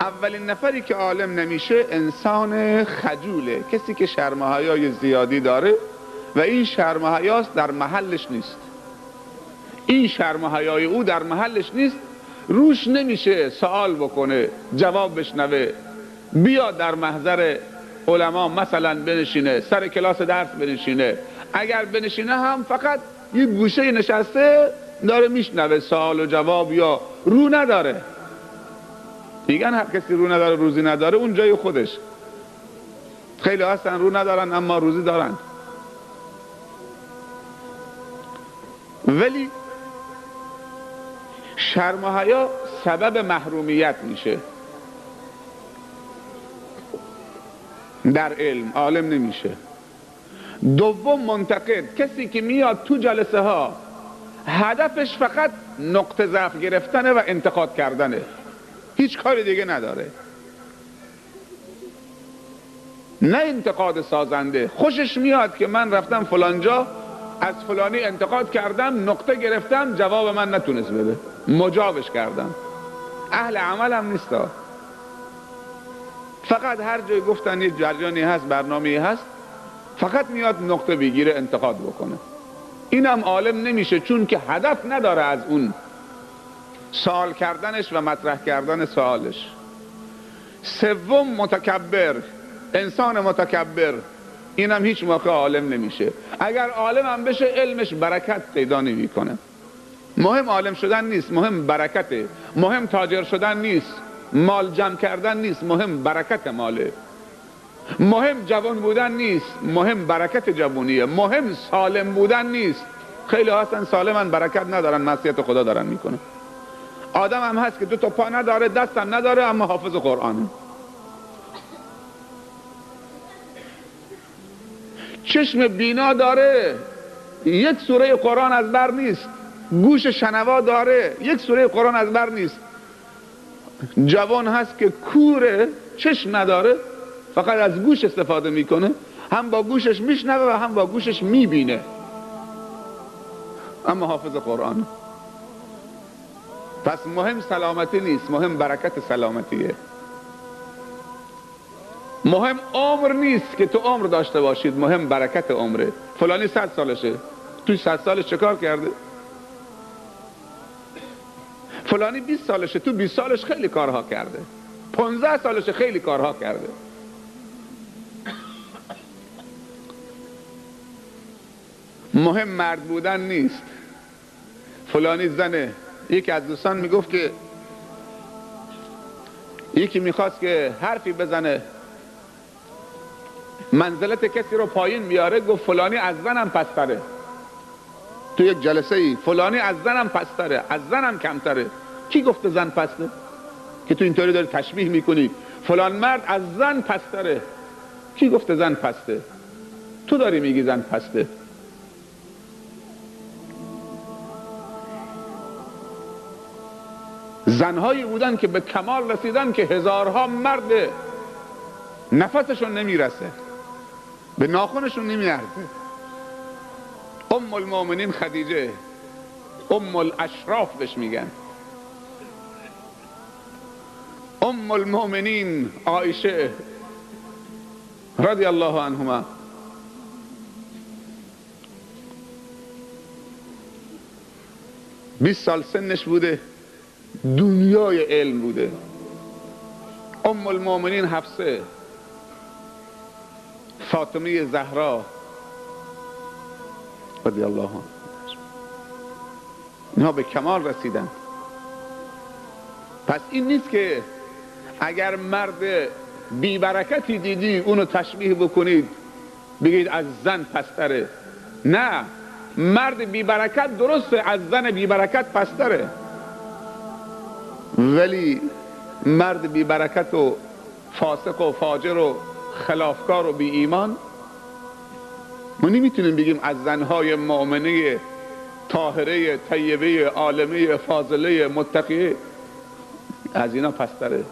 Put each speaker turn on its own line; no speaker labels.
اولین نفری که عالم نمیشه انسان خجوله، کسی که شرم و حیای زیادی داره و این شرم و حیاست در محلش نیست. این شرم و حیای او در محلش نیست، روش نمیشه سوال بکنه، جواب بشنوه، بیا در محضر علما مثلا بنشینه، سر کلاس درس بنشینه، اگر بنشینه هم فقط یه گوشه نشسته داره میشنوه سوال و جواب، یا رو نداره. میگن هر کسی رو نداره روزی نداره، اون جای خودش. خیلی هستن رو ندارن اما روزی دارن. ولی شرم و حیا سبب محرومیت میشه در علم، عالم نمیشه. دوم منتقد، کسی که میاد تو جلسه ها هدفش فقط نقطه ضعف گرفتنه و انتقاد کردنه، هیچ کاری دیگه نداره، نه انتقاد سازنده. خوشش میاد که من رفتم فلانجا از فلانی انتقاد کردم، نقطه گرفتم، جواب من نتونست بده، مجابش کردم. اهل عمل هم نیستا، فقط هر جای گفتن یه جریانی هست، برنامه‌ای هست، فقط میاد نقطه بگیره، انتقاد بکنه. اینم عالم نمیشه، چون که هدف نداره از اون سوال کردنش و مطرح کردن سوالش. سوم متکبر، انسان متکبر، اینم هیچ موقع عالم نمیشه. اگر عالم هم بشه علمش برکت پیدا نمیکنه. مهم عالم شدن نیست، مهم برکته. مهم تاجر شدن نیست، مال جمع کردن نیست، مهم برکت ماله. مهم جوان بودن نیست، مهم برکت جوانیه. مهم سالم بودن نیست. خیلی هستن سالمن برکت ندارن، معصیت خدا دارن میکنه. آدم هم هست که دو تا پا نداره، دست هم نداره، اما حافظ قرآنه. چشم بینا داره، یک سوره قرآن از بر نیست. گوش شنوا داره، یک سوره قرآن از بر نیست. جوان هست که کوره، چشم نداره، فقط از گوش استفاده میکنه، هم با گوشش میشنوه و هم با گوشش میبینه، اما حافظ قرآن. پس مهم سلامتی نیست، مهم برکت سلامتیه. مهم عمر نیست که تو عمر داشته باشید، مهم برکت عمره. فلانی 100 سالشه، توی 100 سالش چه کار کرده؟ فلانی 20 سالشه، تو 20 سالش خیلی کارها کرده. 15 سالشه، خیلی کارها کرده. مهم مرد بودن نیست. فلانی زنه. یکی از دوستان میگفت که یکی میخواست که حرفی بزنه، منزلت کسی رو پایین بیاره، گفت فلانی از زنم پستره. تو یک جلسه ای فلانی از زنم پستره، از زنم کمتره. کی گفته زن پسته؟ که تو اینطوری داری تشبیه میکنی فلان مرد از زن پستره. کی گفته زن پسته؟ تو داری میگی زن پسته. زنهایی بودن که به کمال رسیدن که هزارها مرد نفسشون نمیرسه، به ناخنشون نمیارزه. ام المؤمنین خدیجه، ام الاشراف بهش میگن، ام المؤمنین عایشه رضی الله عنهما، 20 سال سنش بوده، دنیای علم بوده. ام المؤمنین حفصه، فاطمه زهرا رضی الله عنها، اینها به کمال رسیدن. پس این نیست که اگر مرد بی برکتی دیدی اونو تشبیه بکنید بگید از زن پستره. نه، مرد بی برکت درسته از زن بی برکت پستره، ولی مرد بی برکت و فاسق و فاجر و خلافکار و بی ایمان ما نمیتونیم بگیم از زنهای مؤمنه طاهره طیبه عالمه فاضله متقیه از اینا پستره.